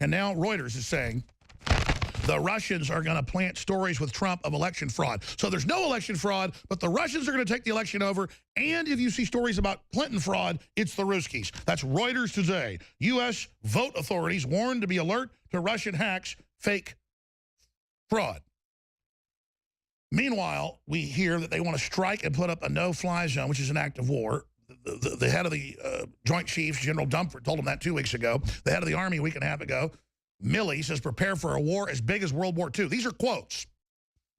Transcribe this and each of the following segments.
And now Reuters is saying the Russians are going to plant stories with Trump of election fraud. So there's no election fraud, but the Russians are going to take the election over. And if you see stories about Clinton fraud, it's the Ruskies. That's Reuters today. U.S. vote authorities warned to be alert to Russian hacks, fake fraud. Meanwhile, we hear that they want to strike and put up a no-fly zone, which is an act of war. The head of the Joint Chiefs, General Dumford, told him that 2 weeks ago. The head of the Army a week and a half ago, Milley, says prepare for a war as big as World War II. These are quotes.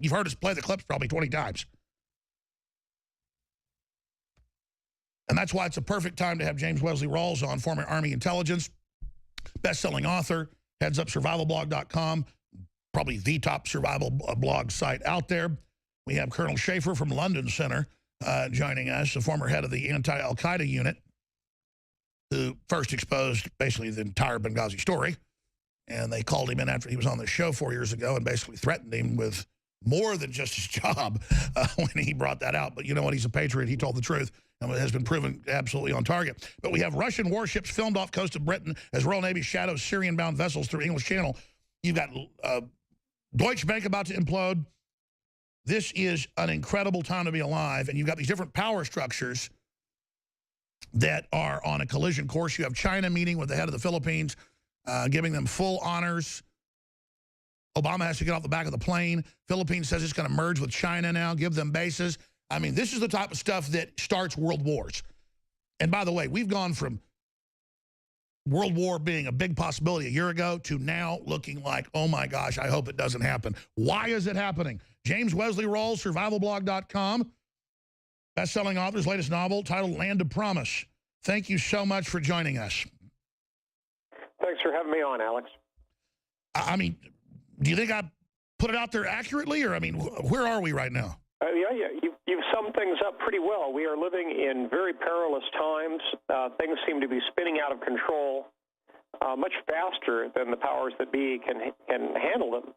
You've heard us play the clips probably 20 times. And that's why it's a perfect time to have James Wesley Rawles on, former Army intelligence, best-selling author, heads up survivalblog.com, probably the top survival blog site out there. We have Colonel Schaefer from London Center joining us, the former head of the anti-Al-Qaeda unit, who first exposed basically the entire Benghazi story. And they called him in after he was on the show 4 years ago and basically threatened him with more than just his job when he brought that out. But you know what? He's a patriot. He told the truth and has been proven absolutely on target. But we have Russian warships filmed off coast of Britain as Royal Navy shadows Syrian-bound vessels through English Channel. You've got Deutsche Bank about to implode. This is an incredible time to be alive. And you've got these different power structures that are on a collision course. You have China meeting with the head of the Philippines, giving them full honors. Obama has to get off the back of the plane. Philippines says it's going to merge with China now, give them bases. I mean, this is the type of stuff that starts world wars. And by the way, we've gone from World War being a big possibility a year ago to now looking like, oh my gosh, I hope it doesn't happen. Why is it happening? James Wesley Rawles, survivalblog.com, best-selling author's latest novel titled Land of Promise. Thank you so much for joining us. Thanks for having me on, Alex. I mean, do you think I put it out there accurately? Or, I mean, where are we right now? Yeah, you've summed things up pretty well. We are living in very perilous times. Things seem to be spinning out of control much faster than the powers that be can handle them.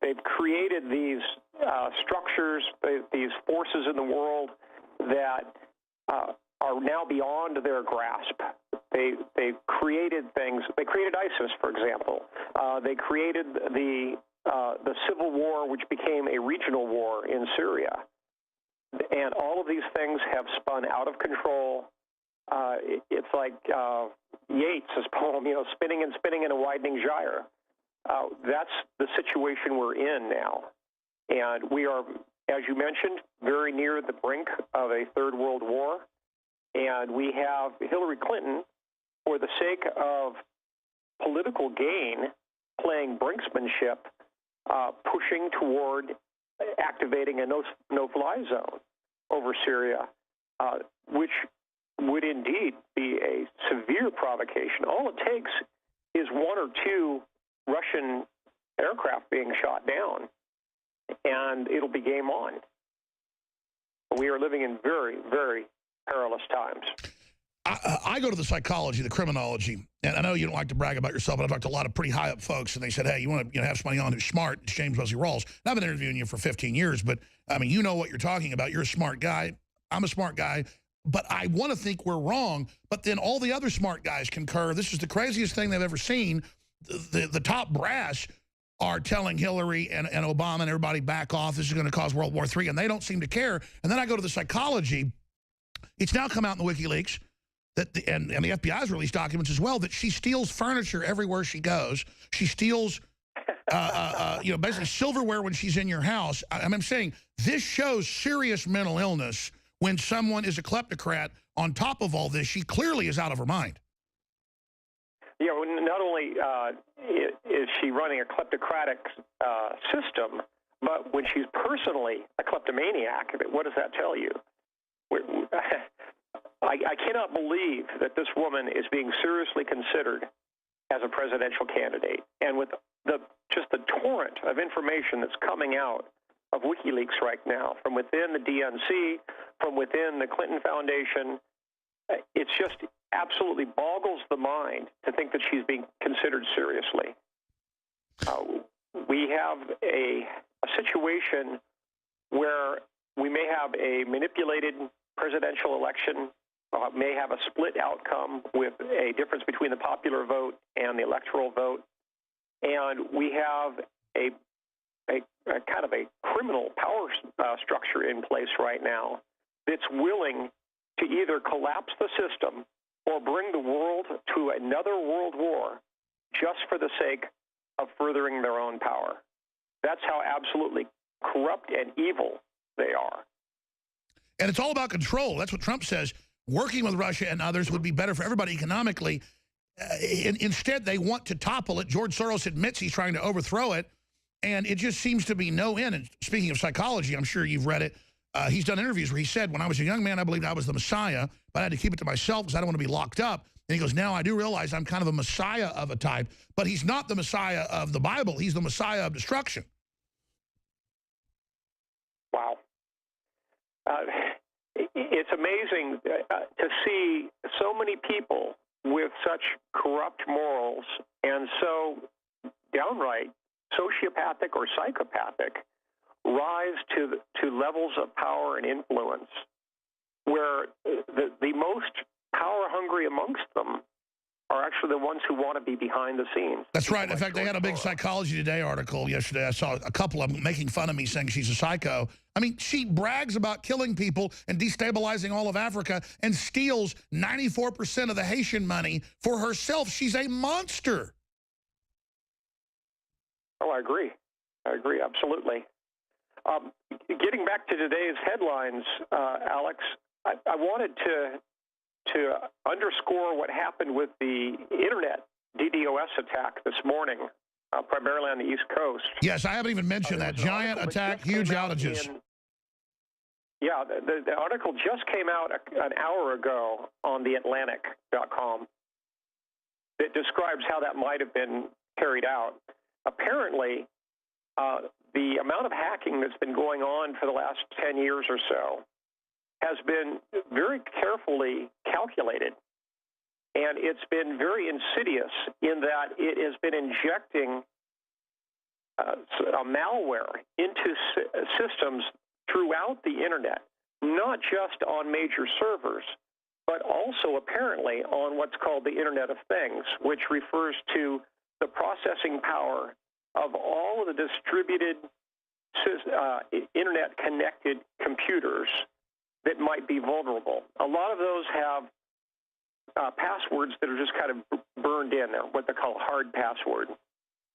They've created these structures, these forces in the world that are now beyond their grasp. They created things. They created ISIS, for example. They created the civil war, which became a regional war in Syria. And all of these things have spun out of control. It's like Yeats' poem, spinning and spinning in a widening gyre. That's the situation we're in now. And we are, as you mentioned, very near the brink of a third world war. And we have Hillary Clinton, for the sake of political gain, playing brinksmanship, pushing toward activating a no-fly zone over Syria, which would indeed be a severe provocation. All it takes is one or two Russian aircraft being shot down, and it'll be game on. We are living in very, very perilous times. I go to the psychology, the criminology, and I know you don't like to brag about yourself, but I've talked to a lot of pretty high-up folks, and they said, hey, you want to have somebody on who's smart? It's James Wesley Rawles. And I've been interviewing you for 15 years, but, I mean, you know what you're talking about. You're a smart guy. I'm a smart guy. But I want to think we're wrong, but then all the other smart guys concur. This is the craziest thing they've ever seen. The top brass are telling Hillary and Obama and everybody back off. This is going to cause World War III, and they don't seem to care. And then I go to the psychology. It's now come out in the WikiLeaks. And the FBI released documents as well, that she steals furniture everywhere she goes. She steals, basically silverware when she's in your house. I'm saying this shows serious mental illness when someone is a kleptocrat. On top of all this, she clearly is out of her mind. Yeah, not only is she running a kleptocratic system, but when she's personally a kleptomaniac, what does that tell you? I cannot believe that this woman is being seriously considered as a presidential candidate. And with just the torrent of information that's coming out of WikiLeaks right now, from within the DNC, from within the Clinton Foundation, it's just absolutely boggles the mind to think that she's being considered seriously. We have a situation where we may have a manipulated presidential election may have a split outcome with a difference between the popular vote and the electoral vote. And we have a kind of a criminal power structure in place right now that's willing to either collapse the system or bring the world to another world war just for the sake of furthering their own power. That's how absolutely corrupt and evil they are. And it's all about control. That's what Trump says. Working with Russia and others would be better for everybody economically. Instead, they want to topple it. George Soros admits he's trying to overthrow it. And it just seems to be no end. And speaking of psychology, I'm sure you've read it. He's done interviews where he said, when I was a young man, I believed I was the Messiah, but I had to keep it to myself because I don't want to be locked up. And he goes, now I do realize I'm kind of a Messiah of a type, but he's not the Messiah of the Bible. He's the Messiah of destruction. Wow. It's amazing to see so many people with such corrupt morals and so downright sociopathic or psychopathic rise to levels of power and influence where the most power-hungry amongst them are actually the ones who want to be behind the scenes. That's right. In fact, they had a big Psychology Today article yesterday. I saw a couple of them making fun of me saying she's a psycho. I mean, she brags about killing people and destabilizing all of Africa and steals 94% of the Haitian money for herself. She's a monster. Oh, I agree. I agree, absolutely. Getting back to today's headlines, Alex, I wanted to underscore what happened with the Internet DDoS attack this morning, primarily on the East Coast. Yes, I haven't even mentioned that. Giant attack, huge outages. Yeah, the article just came out an hour ago on theatlantic.com that describes how that might have been carried out. Apparently, the amount of hacking that's been going on for the last 10 years or so has been very carefully calculated. And it's been very insidious in that it has been injecting a malware into systems throughout the Internet, not just on major servers, but also apparently on what's called the Internet of Things, which refers to the processing power of all of the distributed Internet-connected computers that might be vulnerable. A lot of those have passwords that are just kind of burned in. They're what they call hard password,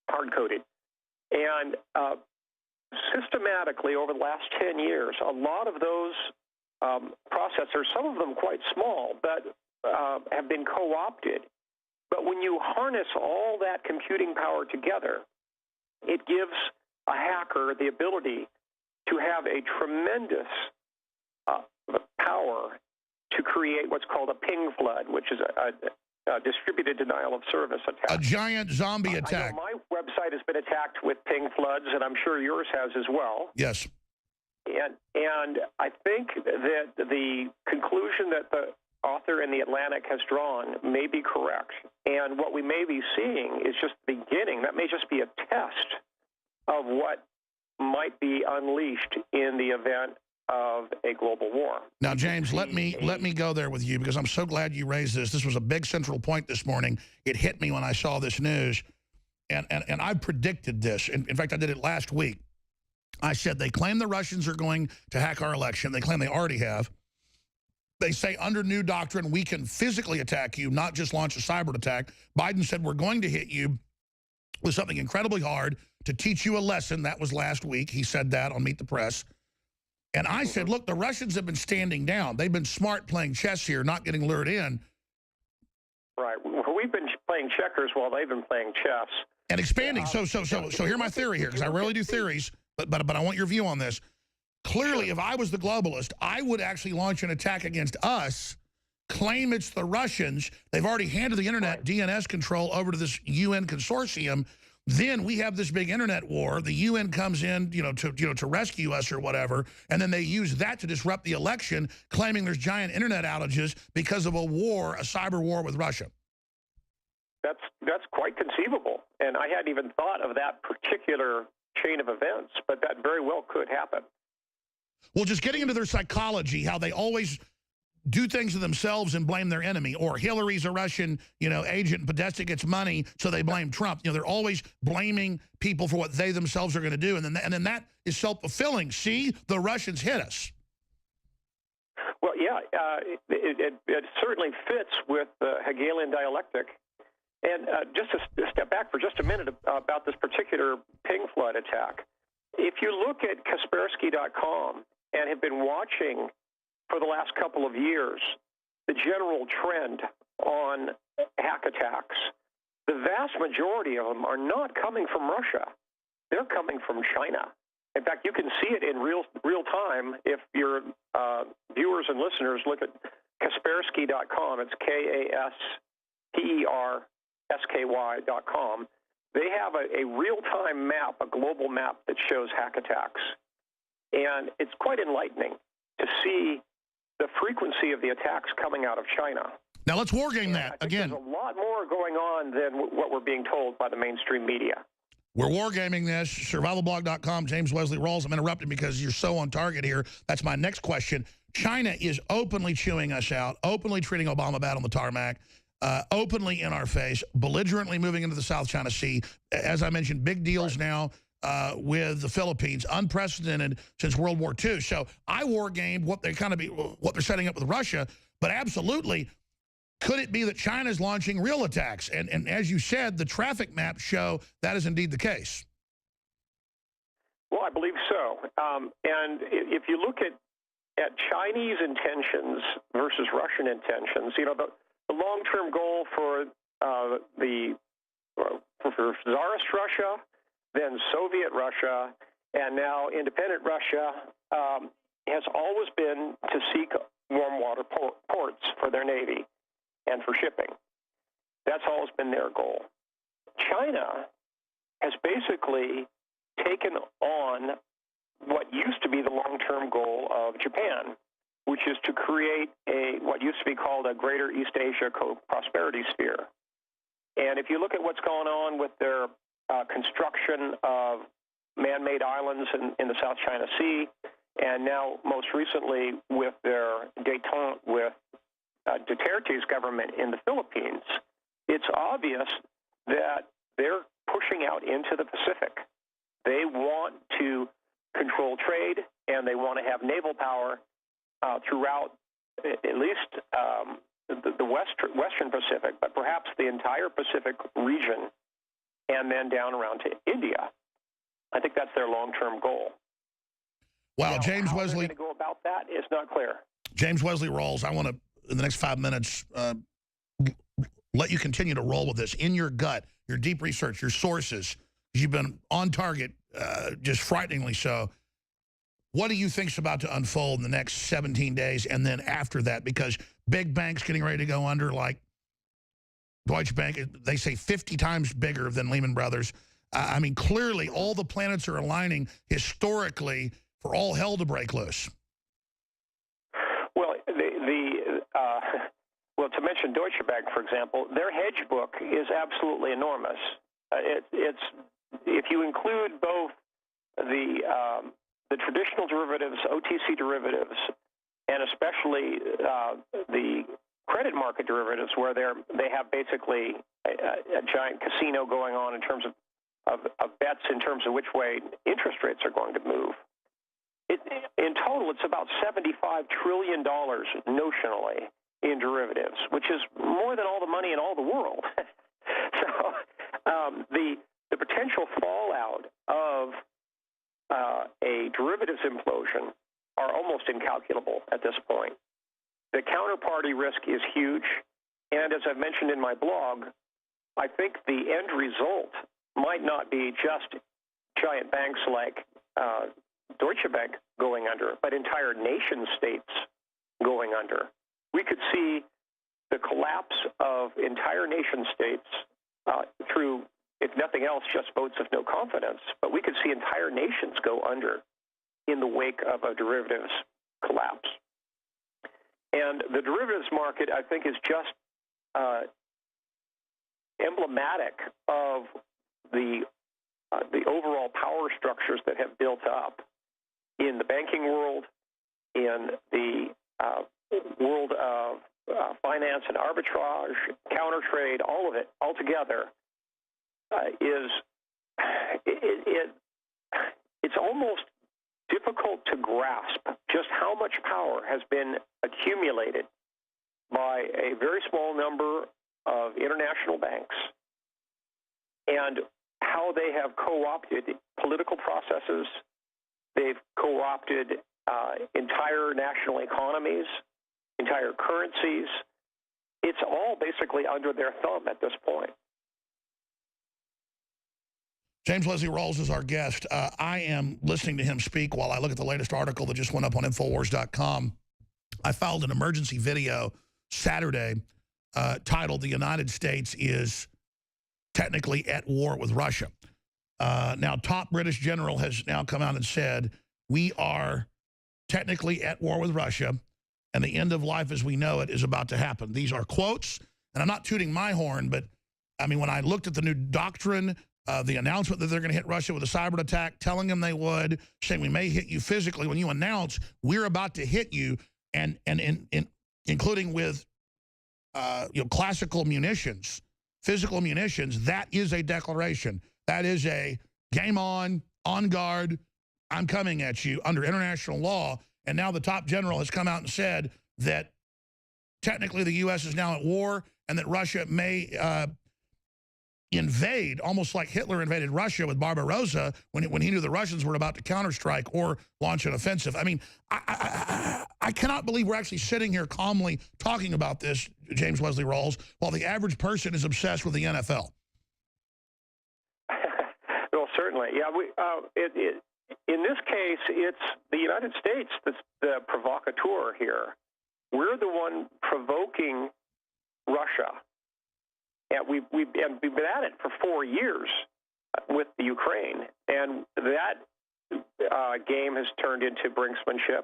hard-coded. And systematically, over the last 10 years, a lot of those processors, some of them quite small, but have been co-opted. But when you harness all that computing power together, it gives a hacker the ability to have a tremendous power to create what's called a ping flood, which is a distributed denial of service attack. A giant zombie attack. I know my website has been attacked with ping floods, and I'm sure yours has as well. Yes. And I think that the conclusion that the author in The Atlantic has drawn may be correct. And what we may be seeing is just the beginning. That may just be a test of what might be unleashed in the event of a global war. Now, James, let me go there with you because I'm so glad you raised this. This was a big central point this morning. It hit me when I saw this news. And I predicted this. In fact, I did it last week. I said they claim the Russians are going to hack our election. They claim they already have. They say under new doctrine, we can physically attack you, not just launch a cyber attack. Biden said we're going to hit you with something incredibly hard to teach you a lesson. That was last week. He said that on Meet the Press. And I said, look, the Russians have been standing down. They've been smart playing chess here, not getting lured in. Right. We've been playing checkers while they've been playing chess. And expanding. So here's my theory here, because I rarely do theories, but I want your view on this. Clearly, if I was the globalist, I would actually launch an attack against us, claim it's the Russians. They've already handed the Internet DNS control over to this UN consortium. Then we have this big Internet war. The UN comes in, to rescue us or whatever, and then they use that to disrupt the election, claiming there's giant Internet outages because of a war, a cyber war with Russia. That's quite conceivable, and I hadn't even thought of that particular chain of events, but that very well could happen. Well, just getting into their psychology, how they always do things to themselves and blame their enemy, or Hillary's a Russian, agent and Podesta gets money, so they blame Trump. They're always blaming people for what they themselves are going to do, and then that is self-fulfilling. See, the Russians hit us. Well, yeah, it certainly fits with the Hegelian dialectic. And just to step back for just a minute about this particular ping flood attack, if you look at Kaspersky.com and have been watching for the last couple of years the general trend on hack attacks, the vast majority of them are not coming from Russia. They're coming from China. In fact, you can see it in real time if your viewers and listeners look at Kaspersky.com. It's KASPERSKY.com. They have a real-time map, a global map that shows hack attacks. And it's quite enlightening to see the frequency of the attacks coming out of China. Now let's wargame that again. There's a lot more going on than what we're being told by the mainstream media. We're wargaming this. Survivalblog.com, James Wesley Rawles. I'm interrupting because you're so on target here. That's my next question. China is openly chewing us out, openly treating Obama bad on the tarmac, openly in our face, belligerently moving into the South China Sea. As I mentioned, big deals now with the Philippines, unprecedented since World War II. So I wargamed what they're setting up with Russia, but absolutely, could it be that China is launching real attacks? And as you said, the traffic maps show that is indeed the case. Well, I believe so. And if you look at Chinese intentions versus Russian intentions, the long-term goal for Tsarist Russia, then Soviet Russia, and now independent Russia has always been to seek warm water ports for their navy and for shipping. That's always been their goal. China has basically taken on what used to be the long-term goal of Japan, which is to create what used to be called a Greater East Asia prosperity sphere. And if you look at what's going on with their construction of man-made islands in the South China Sea, and now most recently with their détente with Duterte's government in the Philippines, it's obvious that they're pushing out into the Pacific. They want to control trade, and they want to have naval power throughout at least the Western Pacific, but perhaps the entire Pacific region, and then down around to India. I think that's their long-term goal. Wow, now, James how Wesley. they're going to go about that is not clear. James Wesley Rawles, I want to, in the next 5 minutes, let you continue to roll with this. In your gut, your deep research, your sources, you've been on target, just frighteningly so. What do you think's about to unfold in the next 17 days and then after that? Because big banks getting ready to go under, like Deutsche Bank, they say 50 times bigger than Lehman Brothers. I mean, clearly all the planets are aligning historically for all hell to break loose. Well, well, to mention Deutsche Bank, for example, their hedge book is absolutely enormous. It's if you include both the traditional derivatives, OTC derivatives, and especially the credit market derivatives, where they have basically a giant casino going on in terms of bets in terms of which way interest rates are going to move. In total, it's about $75 trillion notionally in derivatives, which is more than all the money in all the world. So the potential fallout of a derivatives implosion are almost incalculable at this point. The counterparty risk is huge, and as I've mentioned in my blog, I think the end result might not be just giant banks like Deutsche Bank going under, but entire nation states going under. We could see the collapse of entire nation states through, if nothing else, just votes of no confidence, but we could see entire nations go under in the wake of a derivatives collapse. And the derivatives market, I think, is just emblematic of the overall power structures that have built up in the banking world, in the world of finance and arbitrage, counter trade, all of it altogether it's almost difficult to grasp just how much power has been accumulated by a very small number of international banks and how they have co-opted political processes. They've co-opted entire national economies, entire currencies. It's all basically under their thumb at this point. James Wesley Rawles is our guest. I am listening to him speak while I look at the latest article that just went up on Infowars.com. I filed an emergency video Saturday titled "The United States is Technically at War with Russia." Now, top British general has now come out and said, we are technically at war with Russia, and the end of life as we know it is about to happen. These are quotes, and I'm not tooting my horn, but, I mean, when I looked at the new doctrine, the announcement that they're going to hit Russia with a cyber attack, telling them they would, saying we may hit you physically. When you announce we're about to hit you, and including with classical munitions, physical munitions, that is a declaration. That is a game on guard, I'm coming at you under international law. And now the top general has come out and said that technically the U.S. is now at war and that Russia may invade, almost like Hitler invaded Russia with Barbarossa when he knew the Russians were about to counterstrike or launch an offensive. I mean, I cannot believe we're actually sitting here calmly talking about this, James Wesley Rawles, while the average person is obsessed with the NFL. Well, certainly. Yeah, in this case, it's the United States that's the provocateur here. We're the one provoking Russia. And we've been at it for 4 years with the Ukraine, and that game has turned into brinksmanship.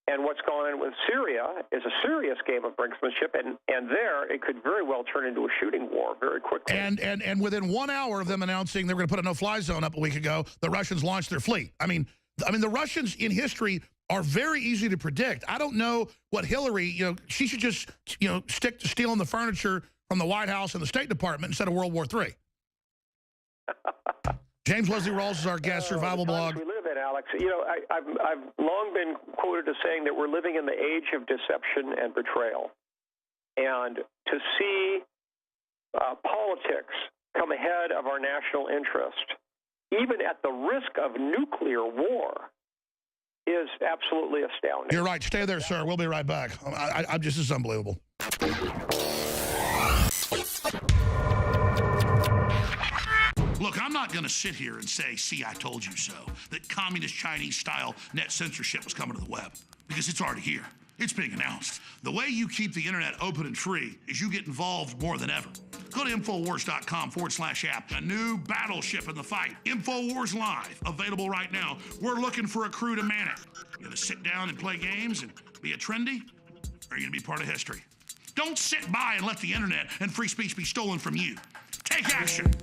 And what's going on with Syria is a serious game of brinksmanship, and there it could very well turn into a shooting war very quickly. And within 1 hour of them announcing they were going to put a no-fly zone up a week ago, the Russians launched their fleet. I mean, the Russians in history are very easy to predict. I don't know what Hillary, she should just, stick to stealing the furniture from the White House and the State Department instead of World War III. James Wesley Rawles is our guest, Survival Blog. We live in, Alex. I've long been quoted as saying that we're living in the age of deception and betrayal. And to see politics come ahead of our national interest, even at the risk of nuclear war, is absolutely astounding. You're right. Stay there, sir. We'll be right back. This is unbelievable. Look, I'm not going to sit here and say, see, I told you so, that communist Chinese-style net censorship was coming to the web, because it's already here. It's being announced. The way you keep the internet open and free is you get involved more than ever. Go to Infowars.com/app. A new battleship in the fight. Infowars Live, available right now. We're looking for a crew to man it. You going to sit down and play games and be a trendy? Or are you going to be part of history? Don't sit by and let the internet and free speech be stolen from you. Take action.